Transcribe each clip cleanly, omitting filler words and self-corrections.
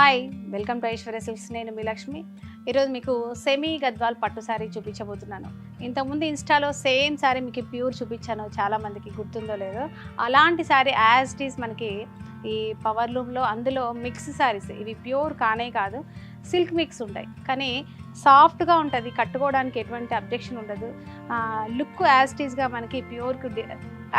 Hi, welcome to Aishwarya silks. నేను మీ లక్ష్మి. ఈరోజు మీకు సెమీ గద్వాల్ పట్టు శారీ చూపించబోతున్నాను. ఇంతకుముందు ఇన్స్టాలో సేమ్ శారీ మీకు ప్యూర్ చూపించాను, చాలామందికి గుర్తుందో లేదో. అలాంటి శారీ యాజ్ ఇట్ ఈస్ మనకి ఈ పవర్ లూమ్లో, అందులో మిక్స్ శారీస్. ఇవి ప్యూర్ కానే కాదు, సిల్క్ మిక్స్ ఉంటాయి, కానీ సాఫ్ట్గా ఉంటుంది, కట్టుకోవడానికి ఎటువంటి అబ్జెక్షన్ ఉండదు. లుక్ యాజ్ ఇట్ ఈస్గా మనకి ప్యూర్కి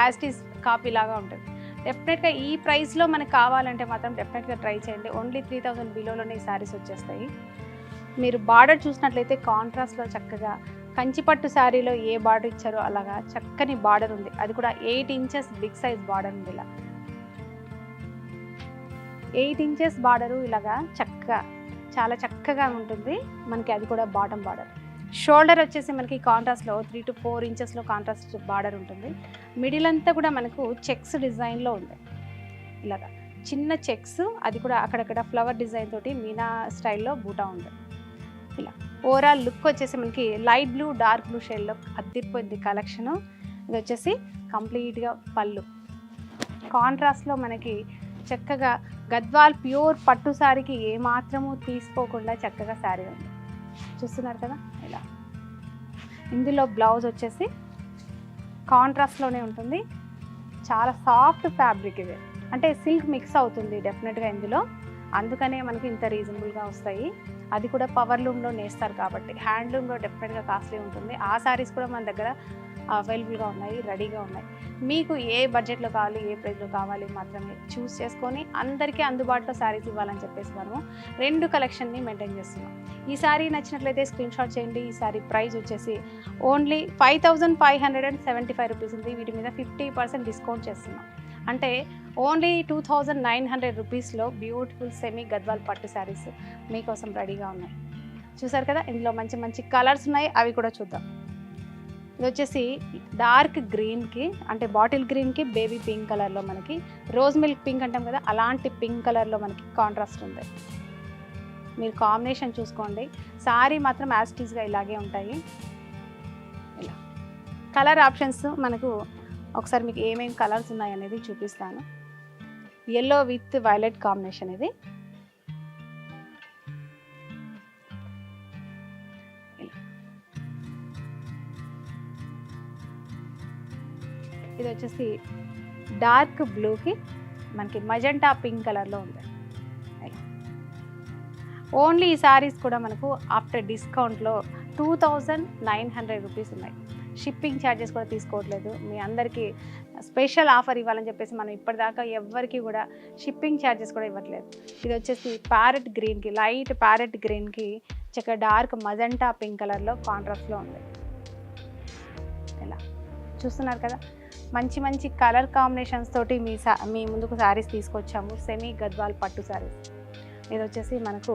యాజ్ ఇట్ ఈస్ కాపీ లాగా ఉంటుంది. డెఫినెట్గా ఈ ప్రైస్లో మనకు కావాలంటే మాత్రం డెఫినెట్గా ట్రై చేయండి. ఓన్లీ 3000 బిలోలోనే ఈ శారీస్ వచ్చేస్తాయి. మీరు బార్డర్ చూసినట్లయితే కాంట్రాస్ట్లో చక్కగా కంచిపట్టు శారీలో ఏ బార్డర్ ఇచ్చారో అలాగా చక్కని బార్డర్ ఉంది. అది కూడా 8 ఇంచెస్ బిగ్ సైజ్ బార్డర్ ఉంది. ఇలా 8 ఇంచెస్ బార్డరు ఇలాగా చక్కగా చాలా చక్కగా ఉంటుంది మనకి. అది కూడా బాటమ్ బార్డర్. షోల్డర్ వచ్చేసి మనకి కాంట్రాస్ట్లో 3 to 4 ఇంచెస్లో కాంట్రాస్ట్ బార్డర్ ఉంటుంది. మిడిల్ అంతా కూడా మనకు చెక్స్ డిజైన్లో ఉంది. ఇలాగా చిన్న చెక్స్, అది కూడా అక్కడక్కడ ఫ్లవర్ డిజైన్ తోటి మీనా స్టైల్లో బూటా ఉంది. ఇలా ఓవరాల్ లుక్ వచ్చేసి మనకి లైట్ బ్లూ, డార్క్ బ్లూ షేడ్లో అద్దిరిపోయింది కలెక్షను. ఇది వచ్చేసి కంప్లీట్గా పళ్ళు. కాంట్రాస్ట్లో మనకి చక్కగా గద్వాల్ ప్యూర్ పట్టు శారీకి ఏమాత్రము తీసుకోకుండా చక్కగా శారీ ఉంది. చూస్తున్నారు కదా ఇలా. ఇందులో బ్లౌజ్ వచ్చేసి కాంట్రాస్ట్లోనే ఉంటుంది. చాలా సాఫ్ట్ ఫ్యాబ్రిక్ ఇది, అంటే సిల్క్ మిక్స్ అవుతుంది డెఫినెట్గా ఇందులో, అందుకనే మనకి ఇంత రీజనబుల్గా వస్తాయి. అది కూడా పవర్ లూమ్లో నేస్తారు కాబట్టి. హ్యాండ్లూమ్లో డెఫినెట్గా కాస్ట్లీ ఉంటుంది. ఆ శారీస్ కూడా మన దగ్గర అవైలబుల్గా ఉన్నాయి, రెడీగా ఉన్నాయి. మీకు ఏ బడ్జెట్లో కావాలి, ఏ ప్రైస్లో కావాలి మాత్రమే చూస్ చేసుకొని అందరికీ అందుబాటులో శారీస్ ఇవ్వాలని చెప్పేసి మనము 2 కలెక్షన్ని మెయింటైన్ చేస్తున్నాం. ఈ శారీ నచ్చినట్లయితే స్క్రీన్ షాట్ చేయండి. ఈ శారీ ప్రైస్ వచ్చేసి ఓన్లీ 5575 రూపీస్ ఉంది. వీటి మీద 50% డిస్కౌంట్ చేస్తున్నాం. అంటే ఓన్లీ 2900 రూపీస్లో బ్యూటిఫుల్ సెమీ గద్వాల్ పట్టు శారీస్ మీకోసం రెడీగా ఉన్నాయి. చూసారు కదా, ఇందులో మంచి మంచి కలర్స్ ఉన్నాయి, అవి కూడా చూద్దాం. ఇది వచ్చేసి డార్క్ గ్రీన్కి, అంటే బాటిల్ గ్రీన్కి బేబీ పింక్ కలర్లో, మనకి రోజ్ మిల్క్ పింక్ అంటాం కదా, అలాంటి పింక్ కలర్లో మనకి కాంట్రాస్ట్ ఉంది. మీరు కాంబినేషన్ చూసుకోండి. శారీ మాత్రం యాజ్ ఇట్ ఈస్గా ఇలాగే ఉంటాయి. ఇలా కలర్ ఆప్షన్స్ మనకు ఒకసారి మీకు ఏమేమి కలర్స్ ఉన్నాయనేది చూపిస్తాను. ఎల్లో విత్ వైలెట్ కాంబినేషన్ ఇది. ఇది వచ్చేసి డార్క్ బ్లూకి మనకి మజెంటా పింక్ కలర్లో ఉంది. ఓన్లీ ఈ శారీస్ కూడా మనకు ఆఫ్టర్ డిస్కౌంట్లో 2900 రూపీస్ ఉన్నాయి. షిప్పింగ్ ఛార్జెస్ కూడా తీసుకోవట్లేదు. మీ అందరికీ స్పెషల్ ఆఫర్ ఇవ్వాలని చెప్పేసి మనం ఇప్పటిదాకా ఎవ్వరికి కూడా షిప్పింగ్ ఛార్జెస్ కూడా ఇవ్వట్లేదు. ఇది వచ్చేసి ప్యారెట్ గ్రీన్కి, లైట్ ప్యారెట్ గ్రీన్కి చక్కగా డార్క్ మజెంటా పింక్ కలర్లో కాంట్రాస్ట్లో ఉంది. ఇలా చూస్తున్నారు కదా, మంచి మంచి కలర్ కాంబినేషన్స్ తోటి మీ ముందుకు శారీస్ తీసుకొచ్చాము. సెమీ గద్వాల్ పట్టు శారీస్. ఇది వచ్చేసి మనకు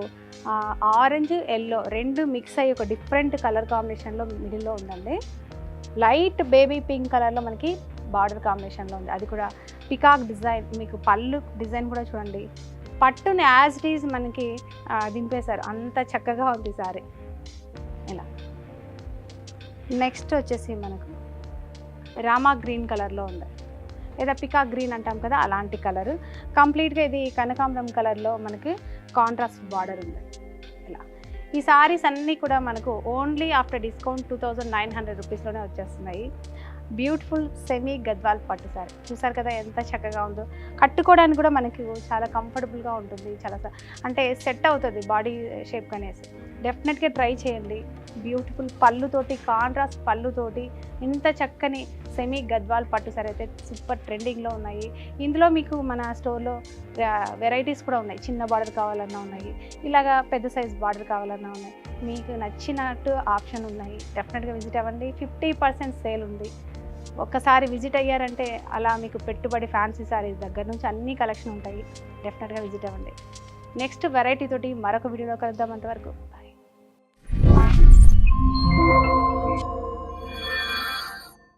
ఆరెంజ్, ఎల్లో 2 మిక్స్ అయ్యి ఒక డిఫరెంట్ కలర్ కాంబినేషన్లో మిడిల్లో ఉందండి. లైట్ బేబీ పింక్ కలర్లో మనకి బార్డర్ కాంబినేషన్లో ఉంది. అది కూడా పికాక్ డిజైన్. మీకు పళ్ళు డిజైన్ కూడా చూడండి, పట్టుని యాజ్ ఇట్ ఈజ్ మనకి దింపేశారు, అంత చక్కగా ఉంది శారీ. ఇలా నెక్స్ట్ వచ్చేసి మనకు రామా గ్రీన్ కలర్లో ఉంది, లేదా పికాక్ గ్రీన్ అంటాం కదా, అలాంటి కలరు. కంప్లీట్గా ఇది కనకాంబరం కలర్లో మనకి కాంట్రాస్ట్ బార్డర్ ఉంది. ఇలా ఈ శారీస్ అన్నీ కూడా మనకు ఓన్లీ ఆఫ్టర్ డిస్కౌంట్ 2900 రూపీస్లోనే వచ్చేస్తున్నాయి. బ్యూటిఫుల్ సెమీ గద్వాల్ పట్టు శారీ. చూసారు కదా ఎంత చక్కగా ఉందో. కట్టుకోవడానికి కూడా మనకి చాలా కంఫర్టబుల్గా ఉంటుంది, చాలా అంటే సెట్ అవుతుంది బాడీ షేప్ అనేసి. డెఫినెట్గా ట్రై చేయండి. బ్యూటిఫుల్ పళ్ళుతోటి, కాంట్రాస్ట్ పళ్ళుతోటి ఇంత చక్కని సెమీ గద్వాల్ పట్టు శారీ అయితే సూపర్ ట్రెండింగ్లో ఉన్నాయి. ఇందులో మీకు మన స్టోర్లో వెరైటీస్ కూడా ఉన్నాయి. చిన్న బార్డర్ కావాలన్నా ఉన్నాయి, ఇలాగా పెద్ద సైజ్ బార్డర్ కావాలన్నా ఉన్నాయి. మీకు నచ్చినట్టు ఆప్షన్ ఉన్నాయి. డెఫినెట్గా విజిట్ అవ్వండి. 50% సేల్ ఉంది. ఒక్కసారి విజిట్ అయ్యారంటే అలా మీకు పెట్టుబడి ఫ్యాన్సీ శారీస్ దగ్గర నుంచి అన్ని కలెక్షన్ ఉంటాయి. డెఫినెట్గా విజిట్ అవ్వండి. నెక్స్ట్ వెరైటీ తోటి మరొక వీడియోలో కలుద్దాం. అంతవరకు బాయ్.